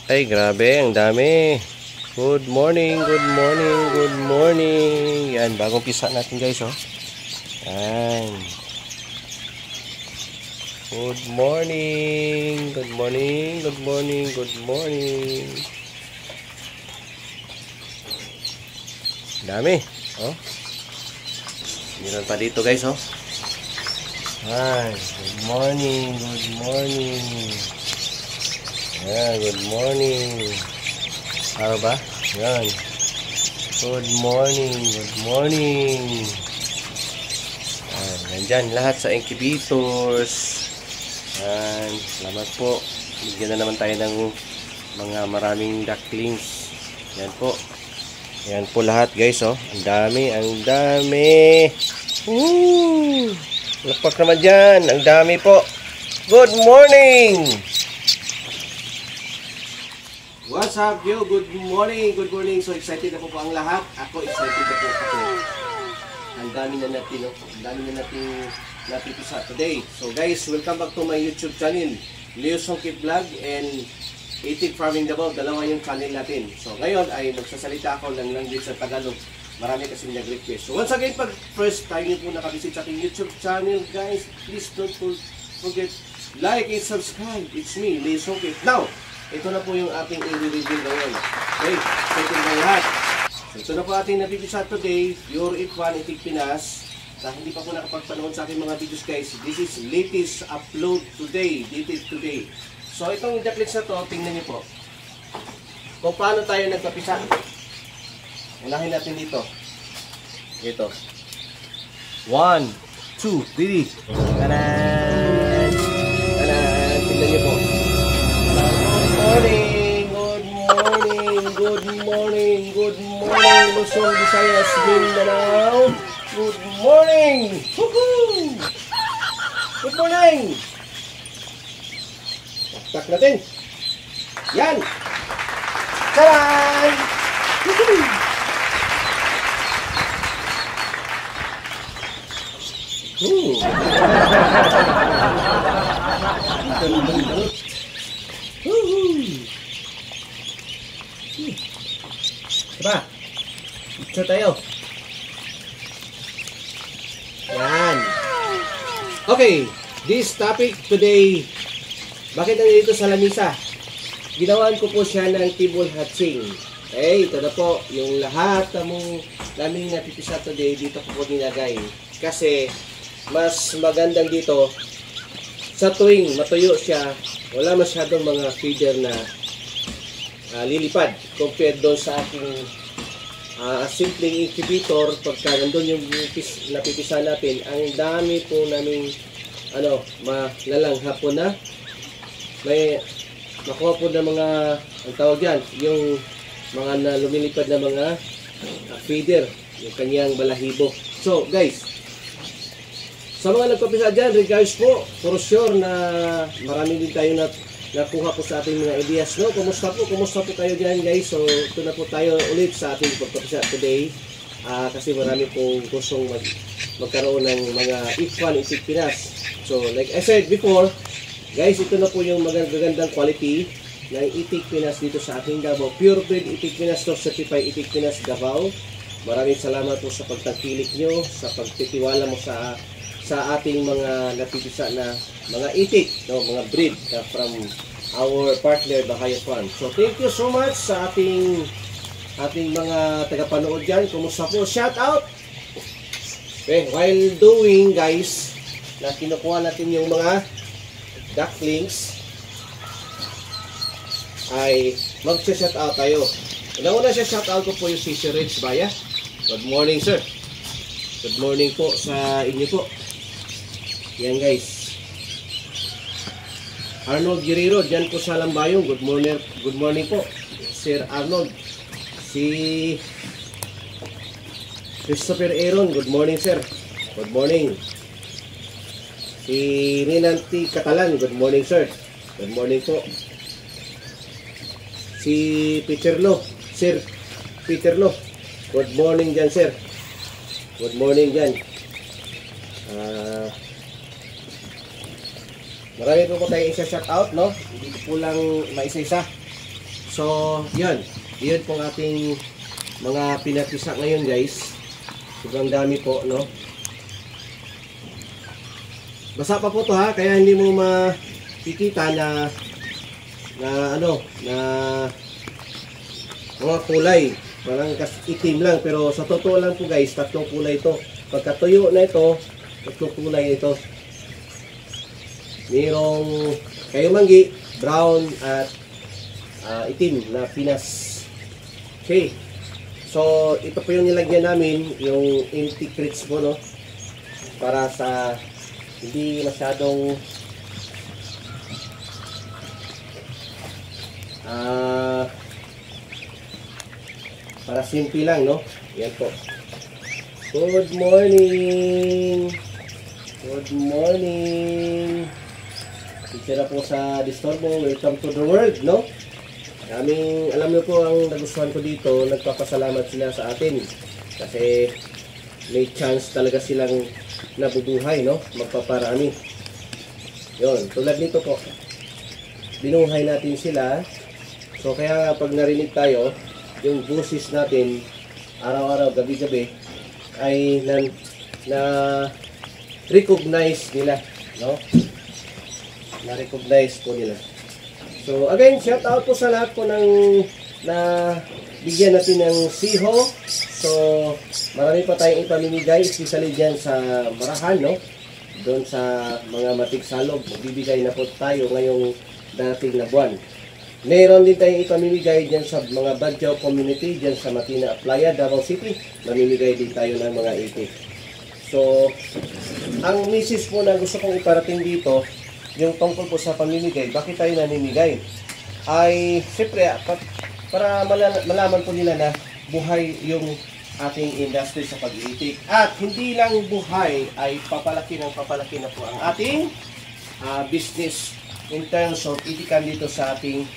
Ay, grabe, ang dami. Good morning, good morning, good morning. Yan, bagong pisa natin guys, oh. Yan. Good morning, good morning, good morning, good morning. Dami, oh. Meron pa dito guys, oh. Yan, good morning, good morning. Yan, good morning. Ano ba? Yan. Good morning, good morning. Yan, nandyan lahat sa incubators. Yan, salamat po. Bigyan na naman tayo ng mga maraming ducklings. Yan po. Yan po lahat guys, oh. Ang dami, ang dami. Woo! Lapak naman dyan. Ang dami po. Good morning! What's up, yo? Good morning, good morning. So excited na po ang lahat. Ako excited na po ako. Ang dami na natin, no? Ang dami na natin napipisa today. So guys, welcome back to my YouTube channel, Leo Songkit Vlog and Itik Farming Davao. Dalawa yung channel natin. So ngayon ay magsasalita ako ng language sa Tagalog. Marami kasing nag-request. So once again, pag first time niyo po nakabisit sa aking YouTube channel, guys, please don't forget like and subscribe. It's me, Leo Songkit. Now, ito na po yung ating i-review ngayon. Okay, excited na lahat. So, ito na po ating napipisa today, Pure F1 Itik Pinas. Hindi pa po nakapagpanood sa aking mga videos guys. This is latest upload today. Dated today. So, itong ducklings na to, tingnan niyo po. Kung paano tayo nagpapisa. Unahin natin dito. Ito. 1, 2, 3. Tanan! Tanan! Tingnan niyo po. Good morning, Luzon, Visayas, Mindanao. Good morning! Woohoo! Good morning! Tak natin. Yan! Taran! Woohoo! Diba? Ito tayo. Yan. Okay. This topic today, bakit nandito sa lamisa? Ginawan ko po siya ng table hatching. Okay, ito na po. Yung lahat naming napipisa today, dito ko po nilagay. Kasi, mas magandang dito, sa tuwing matuyo siya, wala masyadong mga feeder na lilipad compared doon sa aking simpleng incubator. Pagka nandun yung napipisa natin, ang dami po namin malalanghap po na may makuha po na mga, ang tawag yan, yung mga lumilipad na mga feeder, yung kanyang balahibo. So guys, sa mga nagpapisa dyan, regards po, for sure na marami din tayo nakuha po sa ating mga ideas, no? Kumusta po kayo dyan guys? So ito na po tayo ulit sa ating pagpapisa today, kasi marami pong gustong magkaroon ng mga F1 Itik Pinas. So like I said before guys, ito na po yung magagandang quality ng Itik Pinas dito sa ating Davao. Pure breed Itik Pinas to, certified Itik Pinas Davao. Maraming salamat po sa pagtangkilik nyo, sa pagtitiwala mo sa ating mga napipisa na mga itik, no, mga breed from our partner Bahayo Farm. So thank you so much sa ating mga tagapanood dyan. Kumusta po? Shout out! Okay, while doing guys, na kinukuha natin yung mga ducklings, ay mag-shout out tayo. Una siya shout out ko po yung si Sir Rich Baya. Good morning sir. Good morning po sa inyo po. Yan guys. Arnold Guerrero, dyan po sa Lambayong. Good morning po, Sir Arnold. Si Christopher Aaron, good morning sir. Good morning. Si Rinanti Catalan, good morning sir. Good morning po. Si Peter Lo, Sir Peter Lo, good morning dyan sir. Good morning dyan. Marami po tayong isa-shout out, no? Hindi ko po lang maisa-isa. So, yun. Yun pong ating mga pinapisa ngayon, guys. Sobrang dami po, no? Basa pa po to ha, kaya hindi mo makikita na mga kulay. Parang itim lang, pero sa totoo lang po guys, tatlong kulay ito. Pagkatuyo na ito, tatlong kulay ito. Mayroong kayumanggi, brown at itim na pinas. Okay. So, ito po yung nilagyan namin, yung empty crates po, no? Para sa hindi masyadong para simple lang, no? Yan po. Good morning! Good morning! Teacher po sa Disturbo. Welcome to the world, no? Alam niyo po ang nagustuhan ko dito, nagpapasalamat sila sa atin. Kasi may chance talaga silang nabubuhay, no? Magpaparami. Yun, tulad nito po. Binuhay natin sila. So kaya pag narinig tayo, yung boses natin araw-araw, gabi-gabi ay na recognize nila, no? Na-recognize po nila. So again, shout out po sa lahat po ng na bigyan natin ng siho. So marami pa tayong ipamimigay, especially dyan sa Marahan, no? Doon sa mga matigsalog, magbibigay na po tayo ngayong dating na buwan. Meron din tayong ipamimigay dyan sa mga Badjao community, dyan sa Matina, Playa, Davao City. Mamimigay din tayo ng mga itik. So, ang message po na gusto kong iparating dito, yung tungkol po sa pamimigay, bakit tayo namimigay? Ay, siyempre, para malaman po nila na buhay yung ating industry sa pag-iitik. At hindi lang buhay, ay papalaki na po ang ating business in terms of itikan dito sa ating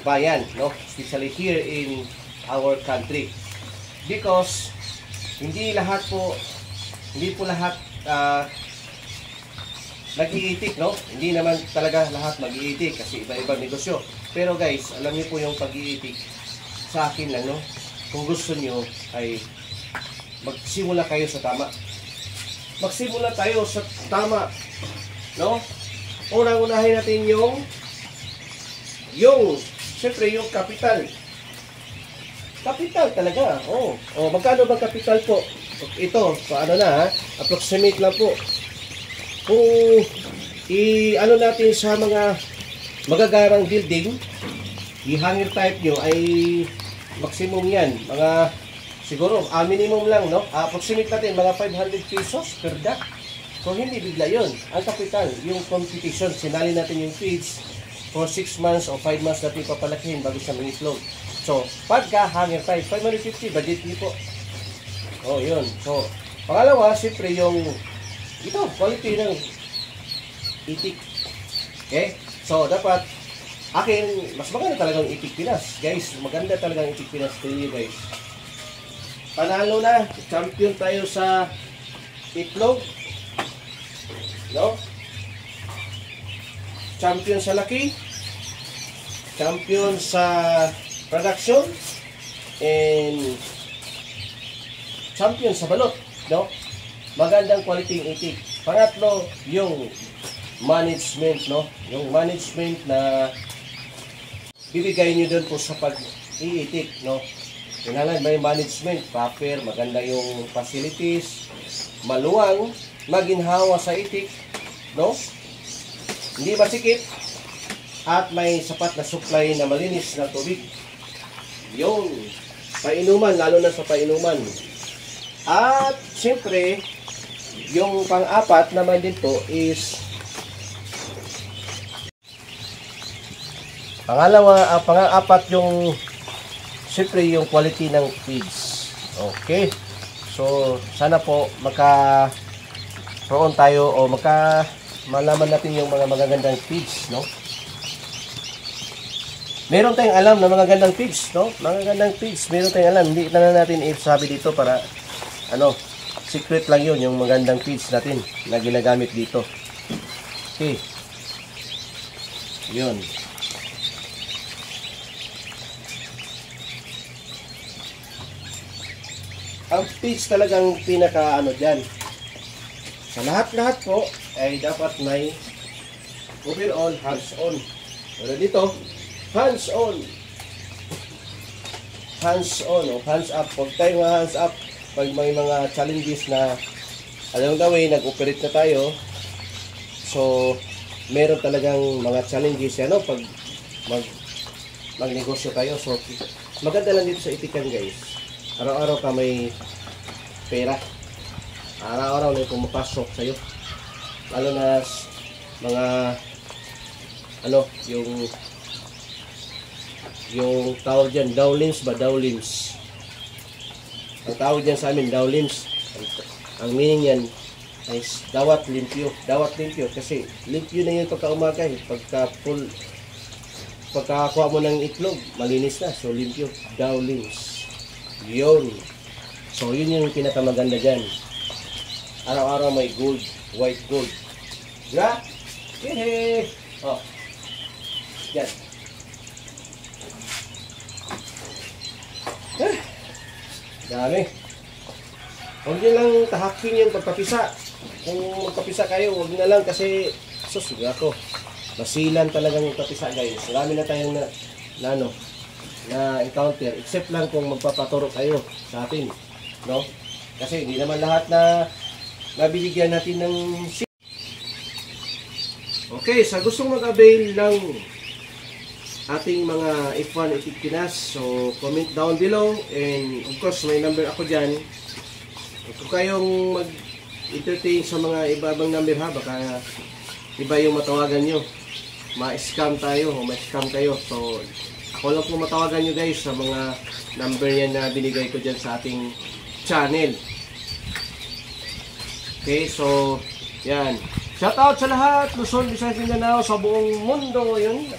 bayan, no? Especially here in our country. Because hindi po lahat nag-iitik, no? Hindi naman talaga lahat mag-iitik kasi iba-ibang negosyo. Pero guys, alam niyo po yung pag-iitik sa akin lang, no? Kung gusto niyo ay magsimula kayo sa tama. Magsimula tayo sa tama, no? Unang-unahin natin siyempre yung capital. Capital talaga. Magkano ba capital po? Ito, paano na ha? Approximate lang po. Kung ano natin sa mga magagarang building, i-hanger type nyo ay maximum yan. Mga siguro, minimum lang, no? Approximate natin, mga 500 pesos per duct. So, hindi bigla yun. Ang capital, yung competition, sinali natin yung feeds for 6 months o 5 months natin papalakihin bago siya mag-flow. So, pagka hanger type, 550, budget niyo po. Yun. So, pangalawa, siyempre yung quality ng itik. Okay? So, dapat, mas maganda talagang itik Pinas. Guys, maganda talagang itik Pinas. Tell you guys. Panalo na. Champion tayo sa itlog. No? Champion sa laki. Champion sa production. And champion sa balot. No? Magandang quality ng itik. Pangatlo, yung management, no? Yung management na bibigay nyo doon po sa pag-iitik, no? Kailangan may management, proper, maganda yung facilities, maluwang, maginhawa sa itik, no? Hindi masikip, at may sapat na supply na malinis na tubig. Yung painuman, lalo na sa painuman. At siyempre, yung pang-apat naman din po is pang-apat yung siyempre yung quality ng feeds. Okay. So, sana po maka-proon tayo o malaman natin yung mga magagandang feeds, no? Meron tayong alam na mga gandang feeds, no? Mga gandang feeds, meron tayong alam. Hindi na natin isabi dito para secret lang yun, yung magandang feeds natin na ginagamit dito. Okay. Yun. ang pitch talagang pinaka ano dyan. Sa lahat-lahat po ay dapat may overall hands-on. Pero dito, hands-on. Hands-on o hands up. Huwag tayo mga hands up pag may mga challenges na along the way, nag-operate na tayo. So, meron talagang mga challenges yan, no? Pag magnegosyo tayo. So, maganda lang dito sa itikan, guys. Araw-araw ka may pera. Araw-araw na pumapasok sa'yo. Lalo na mga ano, yung tawag dyan, dowlins ba? Dowlins. Ang tawag dyan sa amin, dowlins. Ang meaning yan ay dawat limpyo. Dawat limpyo kasi limpyo na yun pagka-umaga. Pagkakuha mo ng itlog, malinis na. So, limpyo. Dowlins. Yun. So, yun yung pinakamaganda dyan. Araw-araw may gold. White gold. Diba? Hehe. Oh. Yan. Dami. Huwag nyo lang tahakin yung pagpapisa. Kung magpapisa kayo, huwag na lang kasi susuga ko. Masilan talagang magpapisa, guys. Marami na tayong na encounter. Except lang kung magpapaturo kayo sa atin. No? Kasi hindi naman lahat na nabibigyan natin ng okay, sa gustong mag-avail ng ating mga F1 Etikpinas, so comment down below and of course may number ako dyan. Kung kayong mag-entertain sa mga iba-ibang number ha, baka iba yung matawagan nyo, ma-scam tayo o ma-scam kayo. So ako lang po matawagan nyo guys sa mga number yan na binigay ko dyan sa ating channel. Okay, so yan. Shoutout sa lahat, Luzon, Visayas, Mindanao, sa buong mundo. Yun,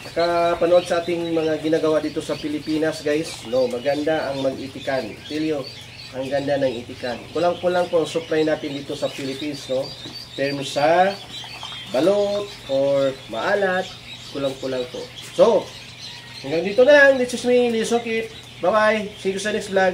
nakapanood sa ating mga ginagawa dito sa Pilipinas, guys. No, maganda ang mag-itikan. Tell you, ang ganda ng itikan. Kulang-kulang po ang supply natin dito sa Philippines, no. Terms sa balot or maalat, kulang-kulang po. So, hanggang dito na lang. This is me, Lisokip. Bye-bye. See you sa next vlog.